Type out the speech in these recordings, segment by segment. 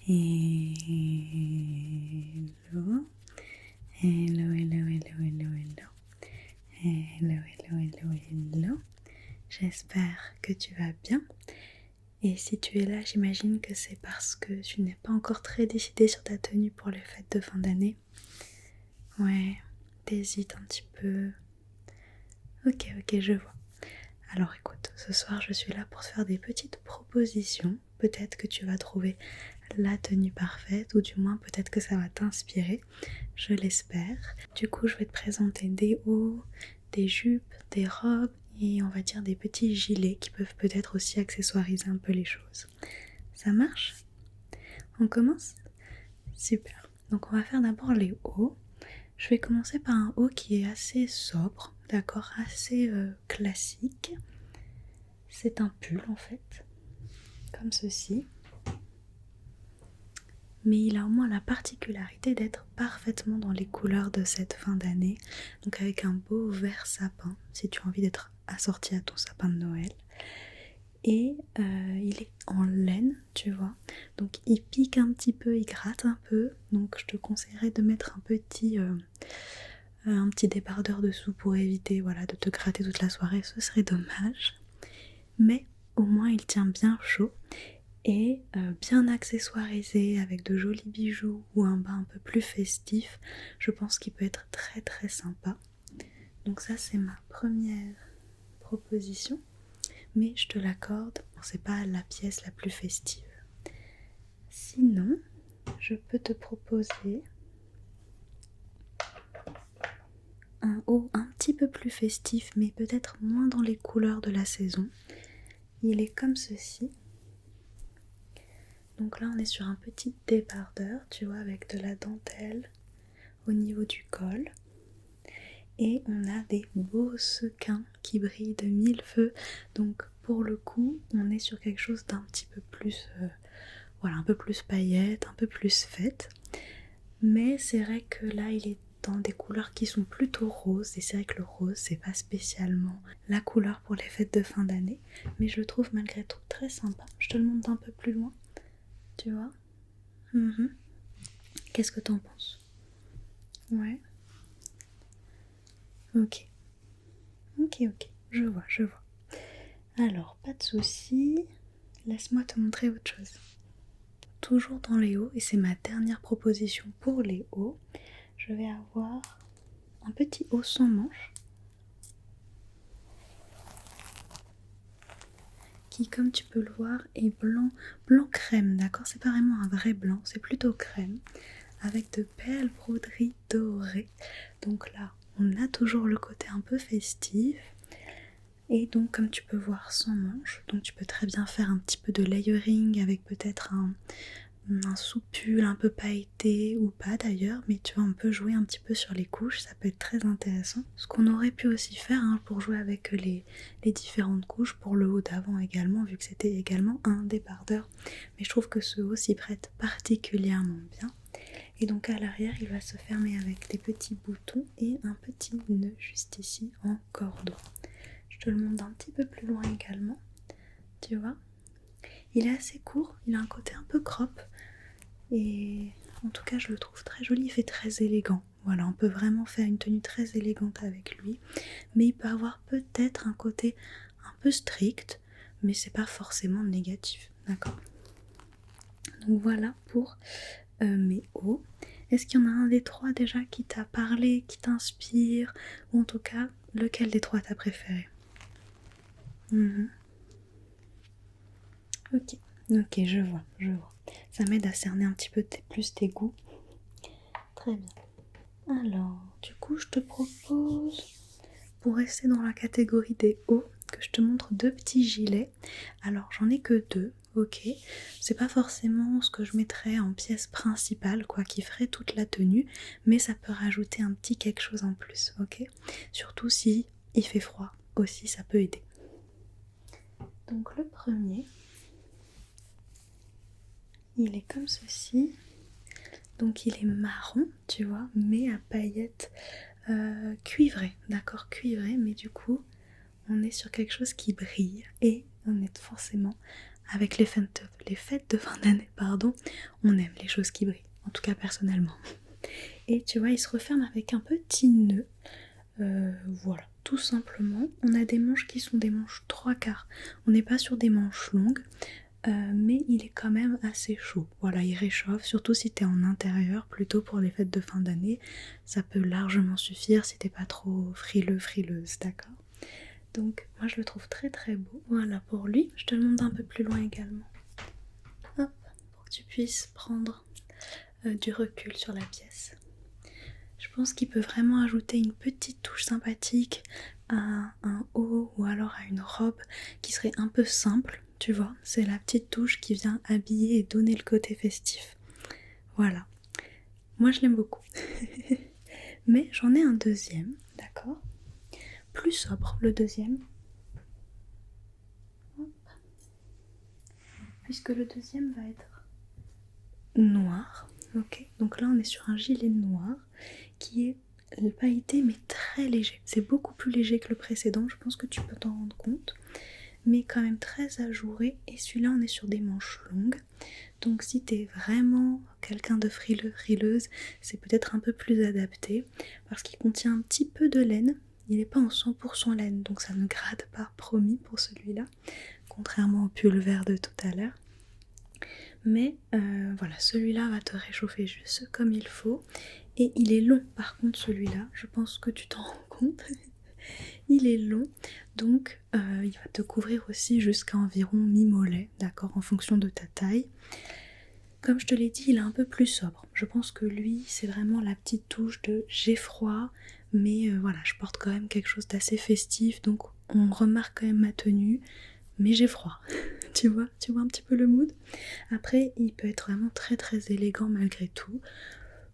Hello. Hello, hello, hello, hello, hello. Hello, hello, hello, hello. J'espère que tu vas bien. Et si tu es là, j'imagine que c'est parce que tu n'es pas encore très décidée sur ta tenue pour les fêtes de fin d'année. Ouais, t'hésites un petit peu. Ok, je vois. Alors écoute, ce soir je suis là pour te faire des petites propositions. Peut-être que tu vas trouver la tenue parfaite, ou du moins peut-être que ça va t'inspirer, je l'espère. Du coup, je vais te présenter des hauts, des jupes, des robes et on va dire des petits gilets qui peuvent peut-être aussi accessoiriser un peu les choses. Ça marche? On commence? Super. Donc on va faire d'abord les hauts. Je vais commencer par un haut qui est assez sobre, d'accord, assez classique. C'est un pull en fait, comme ceci. Mais il a au moins la particularité d'être parfaitement dans les couleurs de cette fin d'année, donc avec un beau vert sapin, si tu as envie d'être assorti à ton sapin de Noël. Et il est en laine, tu vois, donc il pique un petit peu, il gratte un peu, donc je te conseillerais de mettre un petit débardeur dessous pour éviter de te gratter toute la soirée, ce serait dommage. Mais au moins il tient bien chaud. Et bien accessoirisé avec de jolis bijoux ou un bas un peu plus festif, je pense qu'il peut être très très sympa. Donc ça c'est ma première proposition, mais je te l'accorde, c'est pas la pièce la plus festive. Sinon, je peux te proposer un haut un petit peu plus festif, mais peut-être moins dans les couleurs de la saison. Il est comme ceci. Donc là on est sur un petit débardeur, tu vois, avec de la dentelle au niveau du col. Et on a des beaux sequins qui brillent de mille feux. Donc pour le coup, on est sur quelque chose d'un petit peu plus, un peu plus paillettes, un peu plus fête. Mais c'est vrai que là, il est dans des couleurs qui sont plutôt roses. Et c'est vrai que le rose, c'est pas spécialement la couleur pour les fêtes de fin d'année. Mais je le trouve malgré tout très sympa. Je te le montre d'un peu plus loin. Tu vois? Qu'est-ce que t'en penses? Ouais. Ok, je vois. Alors, pas de soucis, laisse-moi te montrer autre chose. Toujours dans les hauts, et c'est ma dernière proposition pour les hauts, je vais avoir un petit haut sans manches qui, comme tu peux le voir, est blanc crème, d'accord? C'est pas vraiment un vrai blanc, c'est plutôt crème, avec de belles broderies dorées. Donc là, on a toujours le côté un peu festif. Et donc comme tu peux voir sans manches, donc tu peux très bien faire un petit peu de layering avec peut-être un sous-pull un peu pailleté ou pas d'ailleurs, mais tu vois on peut jouer un petit peu sur les couches, ça peut être très intéressant. Ce qu'on aurait pu aussi faire pour jouer avec les différentes couches pour le haut d'avant également, vu que c'était également un débardeur, mais je trouve que ce haut s'y prête particulièrement bien. Et donc à l'arrière il va se fermer avec des petits boutons et un petit nœud juste ici en cordon. Je te le montre un petit peu plus loin également, tu vois. Il est assez court, il a un côté un peu crop et en tout cas je le trouve très joli, il fait très élégant. Voilà, on peut vraiment faire une tenue très élégante avec lui, mais il peut avoir peut-être un côté un peu strict, mais c'est pas forcément négatif, d'accord? Donc voilà pour mes hauts. Est-ce qu'il y en a un des trois déjà qui t'a parlé, qui t'inspire, ou en tout cas lequel des trois t'as préféré? Ok, je vois. Ça m'aide à cerner un petit peu plus tes goûts. Très bien. Alors, du coup, je te propose, pour rester dans la catégorie des hauts, que je te montre deux petits gilets. Alors, j'en ai que deux, ok. C'est pas forcément ce que je mettrais en pièce principale, quoi, qui ferait toute la tenue, mais ça peut rajouter un petit quelque chose en plus, ok. Surtout si il fait froid, aussi, ça peut aider. Donc, le premier, il est comme ceci. Donc il est marron, tu vois, mais à paillettes cuivrées, d'accord, cuivrées, mais du coup on est sur quelque chose qui brille et on est forcément avec les fêtes de fin d'année, pardon, on aime les choses qui brillent, en tout cas personnellement. Et tu vois, il se referme avec un petit nœud. Voilà, tout simplement. On a des manches qui sont des manches 3/4. On n'est pas sur des manches longues, mais il est quand même assez chaud. Voilà, il réchauffe, surtout si t'es en intérieur, plutôt pour les fêtes de fin d'année. Ça peut largement suffire si t'es pas trop frileuse, d'accord? Donc moi je le trouve très très beau. Voilà pour lui. Je te le montre un peu plus loin également. Hop, pour que tu puisses prendre du recul sur la pièce. Je pense qu'il peut vraiment ajouter une petite touche sympathique à un haut ou alors à une robe qui serait un peu simple, tu vois. C'est la petite touche qui vient habiller et donner le côté festif. Voilà. Moi je l'aime beaucoup. Mais j'en ai un deuxième, d'accord? Plus sobre, le deuxième. Hop. Puisque le deuxième va être noir. Ok, donc là on est sur un gilet noir qui est pailleté mais très léger. C'est beaucoup plus léger que le précédent, je pense que tu peux t'en rendre compte. Mais quand même très ajouré. Et celui-là on est sur des manches longues. Donc si t'es vraiment quelqu'un de frileuse, c'est peut-être un peu plus adapté. Parce qu'il contient un petit peu de laine. Il n'est pas en 100% laine, donc ça ne grade pas, promis pour celui-là. Contrairement au pull vert de tout à l'heure. Mais voilà, celui-là va te réchauffer juste comme il faut. Et il est long par contre celui-là, je pense que tu t'en rends compte. Il est long, donc il va te couvrir aussi jusqu'à environ mi-mollet, d'accord, en fonction de ta taille. Comme je te l'ai dit, il est un peu plus sobre. Je pense que lui, c'est vraiment la petite touche de j'ai froid, mais voilà, je porte quand même quelque chose d'assez festif, donc on remarque quand même ma tenue, mais j'ai froid. Tu vois un petit peu le mood. Après, il peut être vraiment très très élégant malgré tout.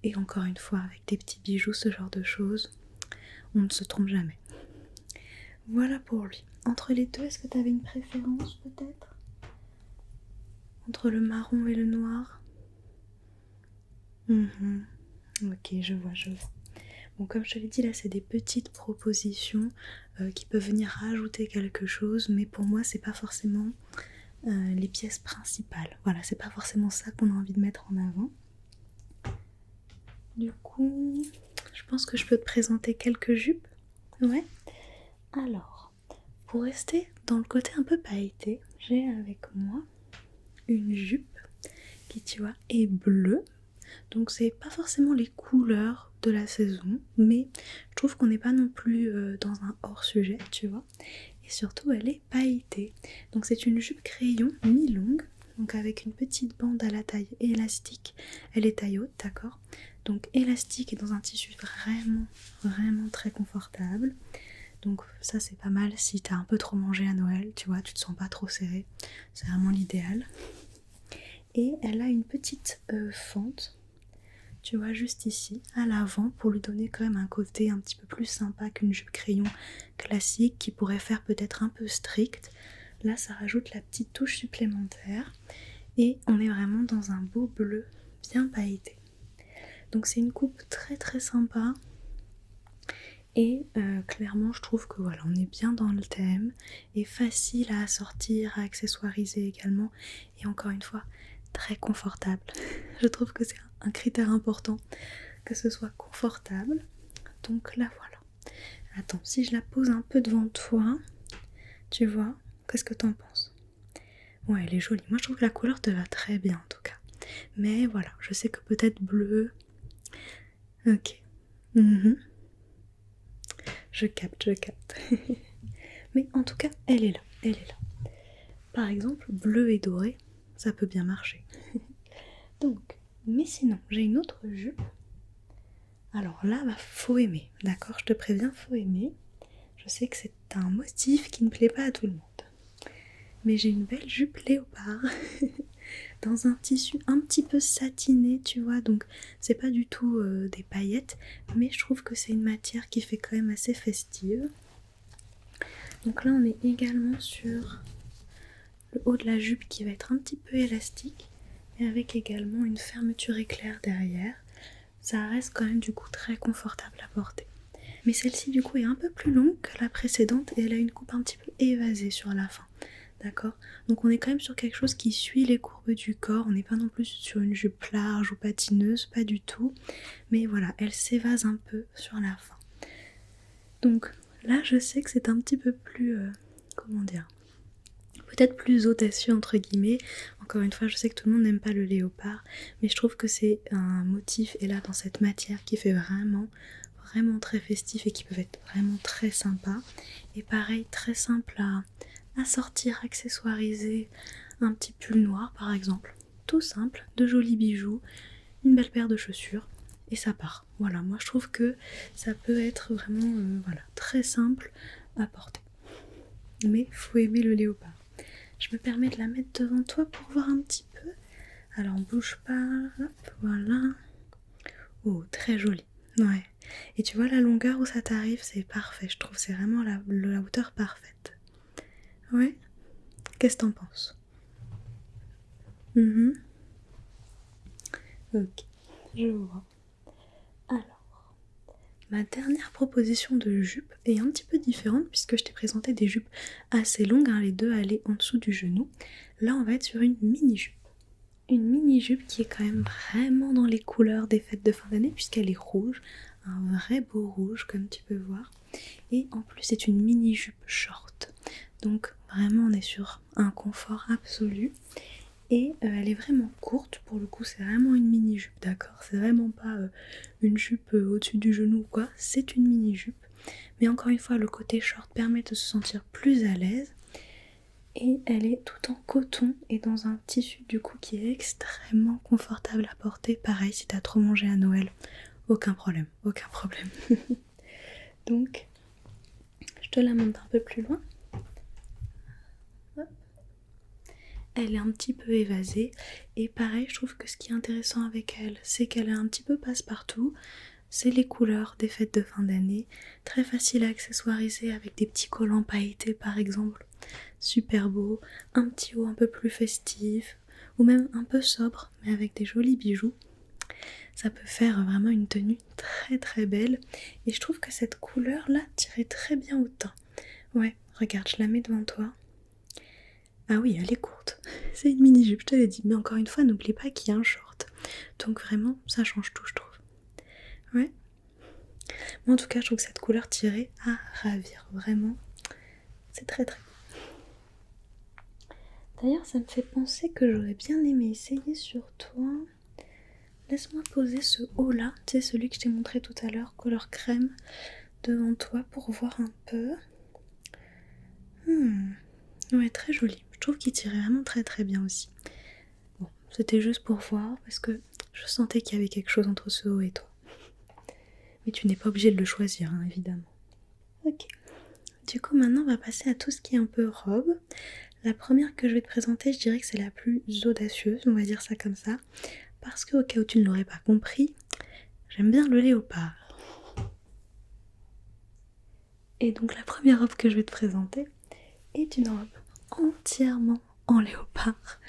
Et encore une fois, avec des petits bijoux, ce genre de choses, on ne se trompe jamais. Voilà pour lui. Entre les deux, est-ce que tu avais une préférence peut-être? Entre le marron et le noir? Ok, je vois. Bon, comme je te l'ai dit, là, c'est des petites propositions qui peuvent venir rajouter quelque chose, mais pour moi, c'est pas forcément les pièces principales. Voilà, c'est pas forcément ça qu'on a envie de mettre en avant. Du coup, je pense que je peux te présenter quelques jupes. Ouais. Alors, pour rester dans le côté un peu pailleté, j'ai avec moi une jupe qui, tu vois, est bleue. Donc c'est pas forcément les couleurs de la saison, mais je trouve qu'on n'est pas non plus dans un hors-sujet, tu vois. Et surtout, elle est pailletée. Donc c'est une jupe crayon mi-longue, donc avec une petite bande à la taille élastique. Elle est taille haute, d'accord? Donc élastique et dans un tissu vraiment très confortable. Donc ça c'est pas mal si t'as un peu trop mangé à Noël, tu vois, tu te sens pas trop serré. C'est vraiment l'idéal. Et elle a une petite fente, tu vois, juste ici, à l'avant, pour lui donner quand même un côté un petit peu plus sympa qu'une jupe crayon classique qui pourrait faire peut-être un peu strict. Là, ça rajoute la petite touche supplémentaire. Et on est vraiment dans un beau bleu bien pailleté. Donc c'est une coupe très sympa. Et clairement, je trouve que voilà, on est bien dans le thème et facile à assortir, à accessoiriser également. Et encore une fois, très confortable. Je trouve que c'est un critère important, que ce soit confortable. Donc là, voilà. Attends, si je la pose un peu devant toi, tu vois, qu'est-ce que t'en penses? Ouais, elle est jolie. Moi, je trouve que la couleur te va très bien en tout cas. Mais voilà, je sais que peut-être bleu. Ok. Je capte. Mais en tout cas, elle est là. Par exemple, bleu et doré, ça peut bien marcher. Donc, mais sinon, j'ai une autre jupe. Alors là, bah, faut aimer, d'accord? Je te préviens, faut aimer. Je sais que c'est un motif qui ne plaît pas à tout le monde. Mais j'ai une belle jupe léopard dans un tissu un petit peu satiné, tu vois, donc c'est pas du tout des paillettes, mais je trouve que c'est une matière qui fait quand même assez festive. Donc là on est également sur le haut de la jupe qui va être un petit peu élastique, mais avec également une fermeture éclair derrière. Ça reste quand même du coup très confortable à porter. Mais celle-ci du coup est un peu plus longue que la précédente et elle a une coupe un petit peu évasée sur la fin. d'accord? Donc on est quand même sur quelque chose qui suit les courbes du corps, on n'est pas non plus sur une jupe large ou patineuse, pas du tout. Mais voilà, elle s'évase un peu sur la fin. Donc là, je sais que c'est un petit peu plus, comment dire, peut-être plus audacieux entre guillemets. Encore une fois, je sais que tout le monde n'aime pas le léopard, mais je trouve que c'est un motif, et là dans cette matière, qui fait vraiment très festif et qui peut être vraiment très sympa. Et pareil, très simple à sortir, accessoiriser, un petit pull noir par exemple. Tout simple, de jolis bijoux, une belle paire de chaussures, et ça part. Voilà, moi je trouve que ça peut être vraiment voilà, très simple à porter. Mais faut aimer le léopard. Je me permets de la mettre devant toi pour voir un petit peu. Alors bouge pas, hop, voilà. Oh, très joli. Ouais. Et tu vois la longueur où ça t'arrive, c'est parfait. Je trouve c'est vraiment la hauteur parfaite. Ouais. Qu'est-ce que t'en penses? Ok, je vois. Alors, ma dernière proposition de jupe est un petit peu différente puisque je t'ai présenté des jupes assez longues, hein, les deux allaient en dessous du genou. Là, on va être sur une mini-jupe. Une mini-jupe qui est quand même vraiment dans les couleurs des fêtes de fin d'année puisqu'elle est rouge, un vrai beau rouge comme tu peux voir. Et en plus c'est une mini-jupe short. Donc vraiment on est sur un confort absolu. Et elle est vraiment courte, pour le coup c'est vraiment une mini-jupe, d'accord? C'est vraiment pas une jupe au-dessus du genou ou quoi, c'est une mini-jupe. Mais encore une fois, le côté short permet de se sentir plus à l'aise. Et elle est tout en coton et dans un tissu du coup qui est extrêmement confortable à porter. Pareil, si t'as trop mangé à Noël, aucun problème, aucun problème. Donc, je te la montre un peu plus loin. Hop. Elle est un petit peu évasée et pareil, je trouve que ce qui est intéressant avec elle, c'est qu'elle est un petit peu passe-partout. C'est les couleurs des fêtes de fin d'année, très facile à accessoiriser avec des petits collants pailletés par exemple, super beau, un petit haut un peu plus festif, ou même un peu sobre, mais avec des jolis bijoux. Ça peut faire vraiment une tenue très très belle, et je trouve que cette couleur là tirait très bien au teint. Ouais, regarde, je la mets devant toi. Ah oui, elle est courte, c'est une mini-jupe, je te l'ai dit, mais encore une fois, n'oublie pas qu'il y a un short. Donc vraiment, ça change tout, je trouve. Ouais. Moi, en tout cas, je trouve que cette couleur tirait à ravir, vraiment. C'est très très beau. D'ailleurs, ça me fait penser que j'aurais bien aimé essayer sur toi. Laisse-moi poser ce haut là, tu sais, celui que je t'ai montré tout à l'heure, couleur crème, devant toi pour voir un peu. Ouais, très joli. Je trouve qu'il tirait vraiment très très bien aussi. Bon, c'était juste pour voir parce que je sentais qu'il y avait quelque chose entre ce haut et toi. Mais tu n'es pas obligé de le choisir, hein, évidemment. Ok. Du coup, maintenant, on va passer à tout ce qui est un peu robe. La première que je vais te présenter, je dirais que c'est la plus audacieuse, on va dire ça comme ça. Parce que, au cas où tu ne l'aurais pas compris, j'aime bien le léopard. Et donc, la première robe que je vais te présenter est une robe entièrement en léopard.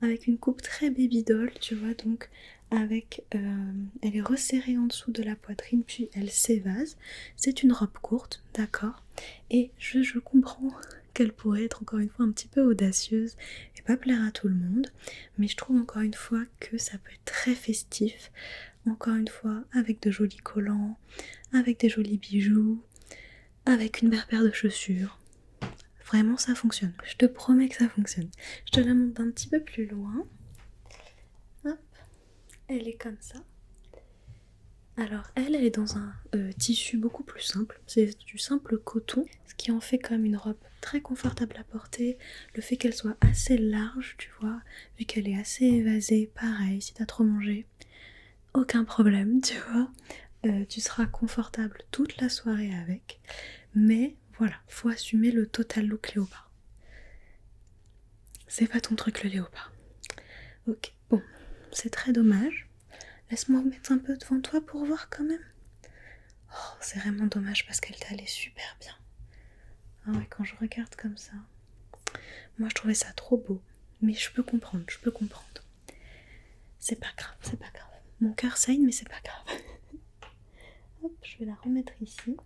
Avec une coupe très baby doll, tu vois, donc avec elle est resserrée en dessous de la poitrine puis elle s'évase. C'est une robe courte, d'accord, et je comprends qu'elle pourrait être encore une fois un petit peu audacieuse et pas plaire à tout le monde, mais je trouve encore une fois que ça peut être très festif, encore une fois avec de jolis collants, avec des jolis bijoux, avec une belle paire de chaussures. Vraiment ça fonctionne, je te promets que ça fonctionne. Je te la montre un petit peu plus loin. Hop, elle est comme ça. Alors elle est dans un tissu beaucoup plus simple, c'est du simple coton, ce qui en fait comme une robe très confortable à porter. Le fait qu'elle soit assez large, tu vois, vu qu'elle est assez évasée, pareil, si t'as trop mangé, aucun problème, tu vois. Tu seras confortable toute la soirée avec, mais voilà, faut assumer le total look léopard. C'est pas ton truc le léopard. Ok, bon, c'est très dommage. Laisse-moi mettre un peu devant toi pour voir quand même. Oh, c'est vraiment dommage parce qu'elle t'allait super bien. Ah ouais, quand je regarde comme ça, moi je trouvais ça trop beau. Mais je peux comprendre, je peux comprendre. C'est pas grave, c'est pas grave. Mon cœur saigne, mais c'est pas grave. Hop, je vais la remettre ici.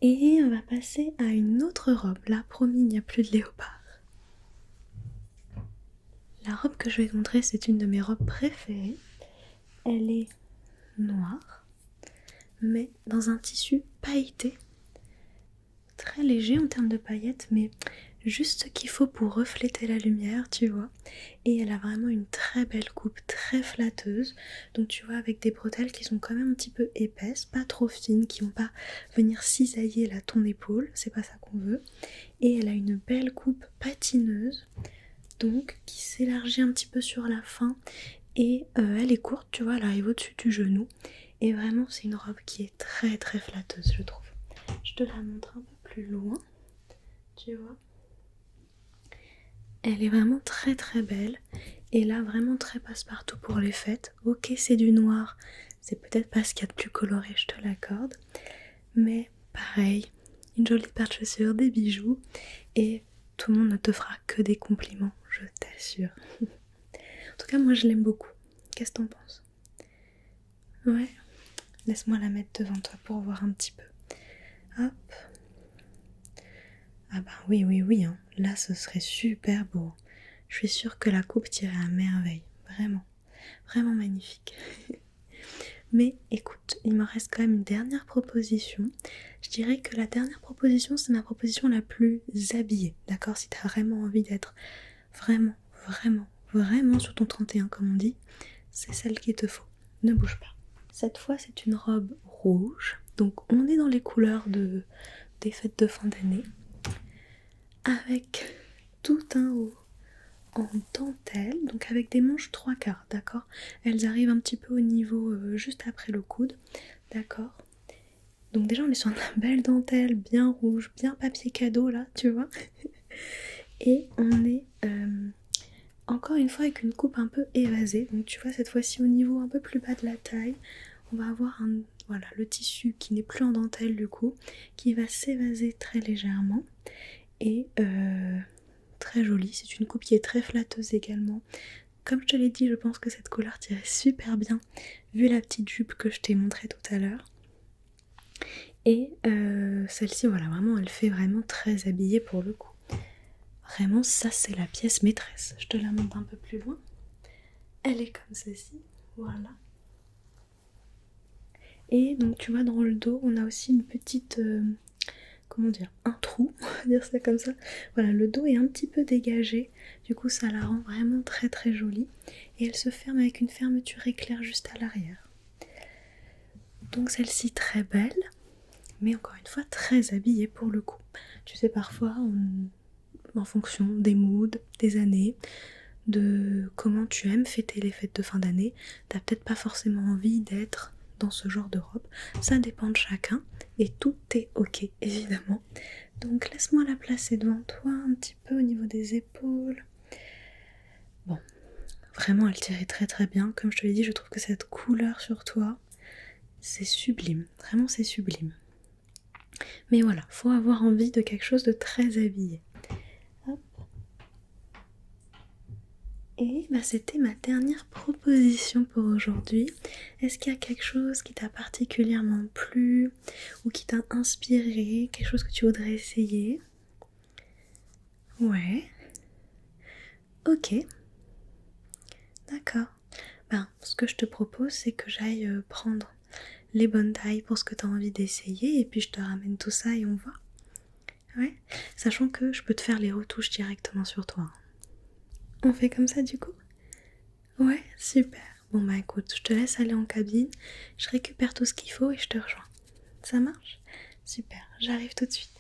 Et on va passer à une autre robe. Là, promis, il n'y a plus de léopard. La robe que je vais te montrer, c'est une de mes robes préférées. Elle est noire, mais dans un tissu pailleté. Très léger en termes de paillettes, mais juste ce qu'il faut pour refléter la lumière, tu vois. Et elle a vraiment une très belle coupe, très flatteuse. Donc tu vois, avec des bretelles qui sont quand même un petit peu épaisses, pas trop fines, qui vont pas venir cisailler là ton épaule, c'est pas ça qu'on veut. Et elle a une belle coupe patineuse, donc qui s'élargit un petit peu sur la fin. Et elle est courte, tu vois, elle arrive au-dessus du genou. Et vraiment, c'est une robe qui est très très flatteuse, je trouve. Je te la montre un peu plus loin, tu vois. Elle est vraiment très très belle et là vraiment très passe-partout pour les fêtes. Ok, c'est du noir, c'est peut-être pas ce qu'il y a de plus coloré, je te l'accorde, mais pareil, une jolie paire de chaussures, des bijoux et tout le monde ne te fera que des compliments, je t'assure. En tout cas, moi je l'aime beaucoup. Qu'est-ce que t'en penses? Ouais, laisse-moi la mettre devant toi pour voir un petit peu. Hop. Ah bah oui, hein. Là ce serait super beau. Je suis sûre que la coupe tirait à merveille, vraiment, vraiment magnifique. Mais écoute, il me reste quand même une dernière proposition. Je dirais que la dernière proposition, c'est ma proposition la plus habillée, d'accord? Si t'as vraiment envie d'être vraiment sur ton 31 comme on dit, c'est celle qu'il te faut. Ne bouge pas. Cette fois, c'est une robe rouge, donc on est dans les couleurs des fêtes de fin d'année, avec tout un haut en dentelle, donc avec des manches 3/4, d'accord? Elles arrivent un petit peu au niveau juste après le coude, d'accord? Donc déjà on est sur une belle dentelle, bien rouge, bien papier cadeau là, tu vois? Et on est encore une fois avec une coupe un peu évasée, donc tu vois cette fois-ci au niveau un peu plus bas de la taille, on va avoir voilà, le tissu qui n'est plus en dentelle du coup, qui va s'évaser très légèrement et très jolie. C'est une coupe qui est très flatteuse également. Comme je te l'ai dit, je pense que cette couleur tirait super bien vu la petite jupe que je t'ai montrée tout à l'heure. Et celle-ci, voilà, vraiment, elle fait vraiment très habillée pour le coup. Vraiment, ça c'est la pièce maîtresse. Je te la montre un peu plus loin. Elle est comme ceci, voilà. Et donc tu vois, dans le dos, on a aussi une petite... comment dire, un trou, on va dire ça comme ça. Voilà, le dos est un petit peu dégagé, du coup ça la rend vraiment très très jolie. Et elle se ferme avec une fermeture éclair juste à l'arrière. Donc celle-ci très belle, mais encore une fois très habillée pour le coup. Tu sais, parfois, en fonction des moods, des années, de comment tu aimes fêter les fêtes de fin d'année, t'as peut-être pas forcément envie d'être dans ce genre de robe. Ça dépend de chacun et tout est ok évidemment. Donc laisse-moi la placer devant toi un petit peu au niveau des épaules. Bon, vraiment elle tirait très très bien. Comme je te l'ai dit, je trouve que cette couleur sur toi, c'est sublime. Vraiment c'est sublime. Mais voilà, faut avoir envie de quelque chose de très habillé. Hop. Et bah, c'était ma dernière proposition pour aujourd'hui. Est-ce qu'il y a quelque chose qui t'a particulièrement plu ou qui t'a inspiré, quelque chose que tu voudrais essayer? Ouais. Ok. D'accord. Ben, ce que je te propose, c'est que j'aille prendre les bonnes tailles pour ce que tu as envie d'essayer et puis je te ramène tout ça et on voit. Ouais. Sachant que je peux te faire les retouches directement sur toi. On fait comme ça du coup? Ouais, super. Bon bah écoute, je te laisse aller en cabine, je récupère tout ce qu'il faut et je te rejoins. Ça marche? Super, j'arrive tout de suite.